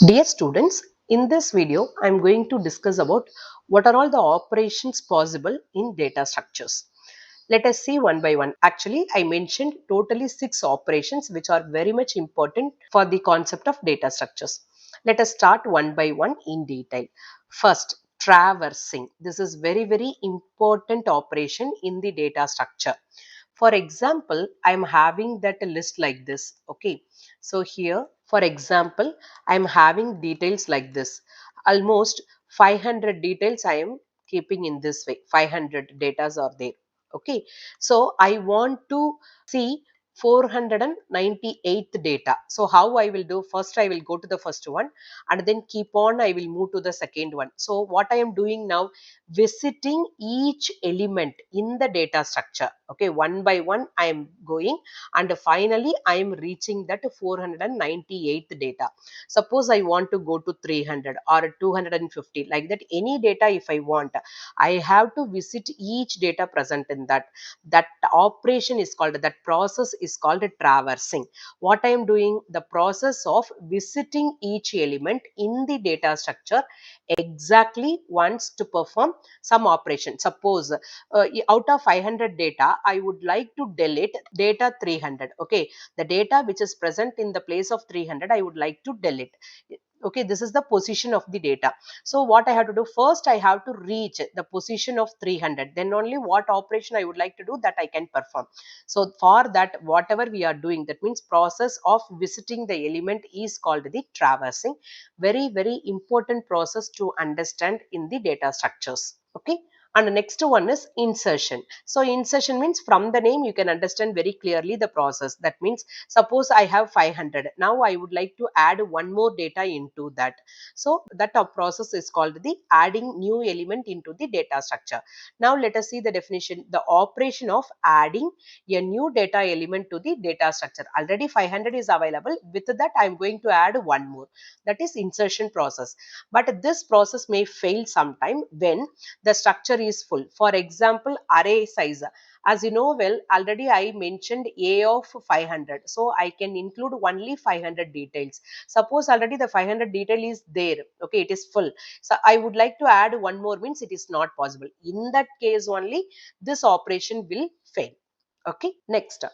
Dear students, in this video, I am going to discuss about what are all the operations possible in data structures. Let us see one by one. Actually, I mentioned totally 6 operations which are very much important for the concept of data structures. Let us start one by one in detail. First, traversing. This is very important operation in the data structure. For example, I'm having that list like this. Okay. So here, for example, I'm having details like this. Almost 500 details I am keeping in this way. 500 datas are there. Okay. So I want to see 498th data. So how I will do? First, I will go to the first one and then keep on. I will move to the second one. So what I am doing now, visiting each element in the data structure. Okay, one by one I am going and finally I am reaching that 498th data. Suppose I want to go to 300 or 250, like that, any data if I want, I have to visit each data present in that operation is called, that process is called traversing. What I am doing, the process of visiting each element in the data structure exactly once to perform some operation. Suppose out of 500 data, I would like to delete data 300. Okay, the data which is present in the place of 300, I would like to delete. Okay, this is the position of the data. So what I have to do, first I have to reach the position of 300, then only what operation I would like to do, that I can perform. So for that, whatever we are doing, that means process of visiting the element is called the traversing. Very important process to understand in the data structures. Okay. And the next one is insertion. So insertion means, from the name you can understand very clearly the process. That means, suppose I have 500. Now I would like to add one more data into that. So that process is called the adding new element into the data structure. Now let us see the definition. The operation of adding a new data element to the data structure. Already 500 is available. With that, I am going to add one more. That is insertion process. But this process may fail sometime when the structure is full. For example, array size. As you know well, already I mentioned A of 500. So I can include only 500 details. Suppose already the 500 detail is there. Okay, it is full. So I would like to add one more, means it is not possible. In that case only, this operation will fail. Okay, next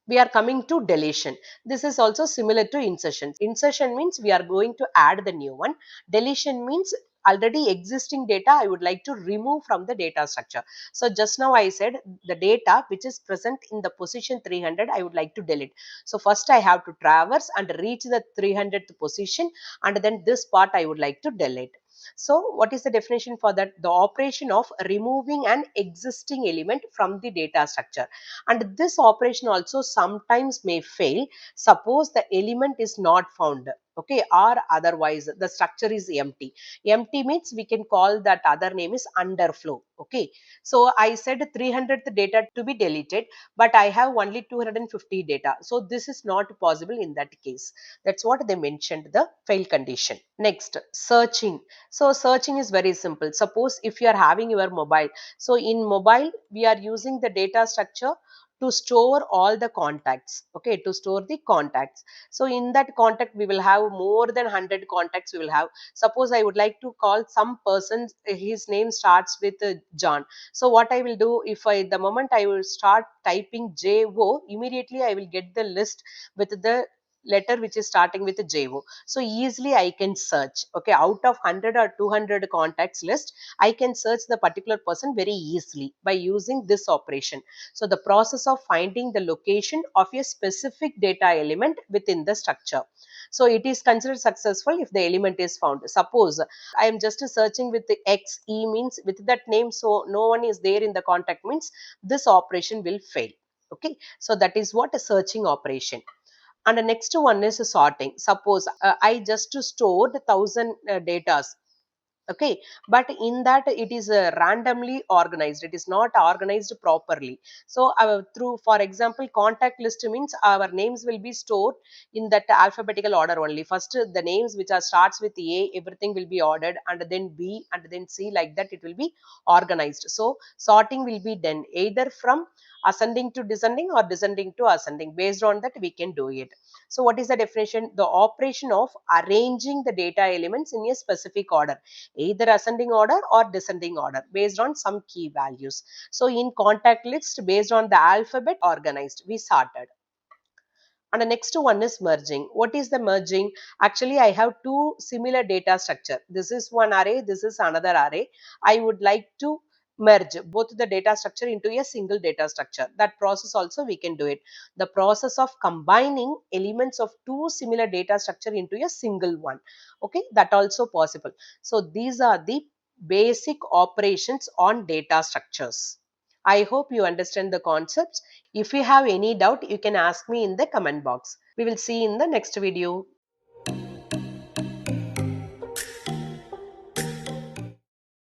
we are coming to deletion. This is also similar to insertion. Insertion means we are going to add the new one. Deletion means already existing data I would like to remove from the data structure. So just now I said the data which is present in the position 300 I would like to delete. So first I have to traverse and reach the 300th position, and then this part I would like to delete. So what is the definition for that? The operation of removing an existing element from the data structure. And this operation also sometimes may fail. Suppose the element is not found. Okay, or otherwise the structure is empty. Empty means we can call that other name is underflow. Okay, so I said 300th data to be deleted, but I have only 250 data. So this is not possible in that case. That's what they mentioned, the fail condition. Next, searching. So searching is very simple. Suppose if you are having your mobile. So in mobile, we are using the data structure to store all the contacts. Okay, to store the contacts. So in that contact, we will have more than 100 contacts we will have. Suppose I would like to call some person, his name starts with John. So what I will do, if I, the moment I will start typing JO, immediately I will get the list with the letter which is starting with JO. So easily I can search. Okay, out of 100 or 200 contacts list, I can search the particular person very easily by using this operation. So the process of finding the location of a specific data element within the structure. So it is considered successful if the element is found. Suppose I am just searching with the XE, means with that name, so no one is there in the contact, means this operation will fail. Okay, so that is what a searching operation. And the next one is sorting. Suppose I just stored 1000 data. Okay, but in that it is randomly organized, it is not organized properly. So through, for example, contact list means our names will be stored in that alphabetical order only. First the names which are starts with A, everything will be ordered, and then B, and then C, like that it will be organized. So sorting will be done either from ascending to descending or descending to ascending. Based on that, we can do it. So what is the definition? The operation of arranging the data elements in a specific order, either ascending order or descending order, based on some key values. So in contact list, based on the alphabet organized, we sorted. And the next one is merging. What is the merging? Actually, I have two similar data structure. This is one array, this is another array. I would like to merge both the data structure into a single data structure. That process also we can do it. The process of combining elements of two similar data structure into a single one. Okay, that also possible. So these are the basic operations on data structures. I hope you understand the concepts. If you have any doubt, you can ask me in the comment box. We will see in the next video.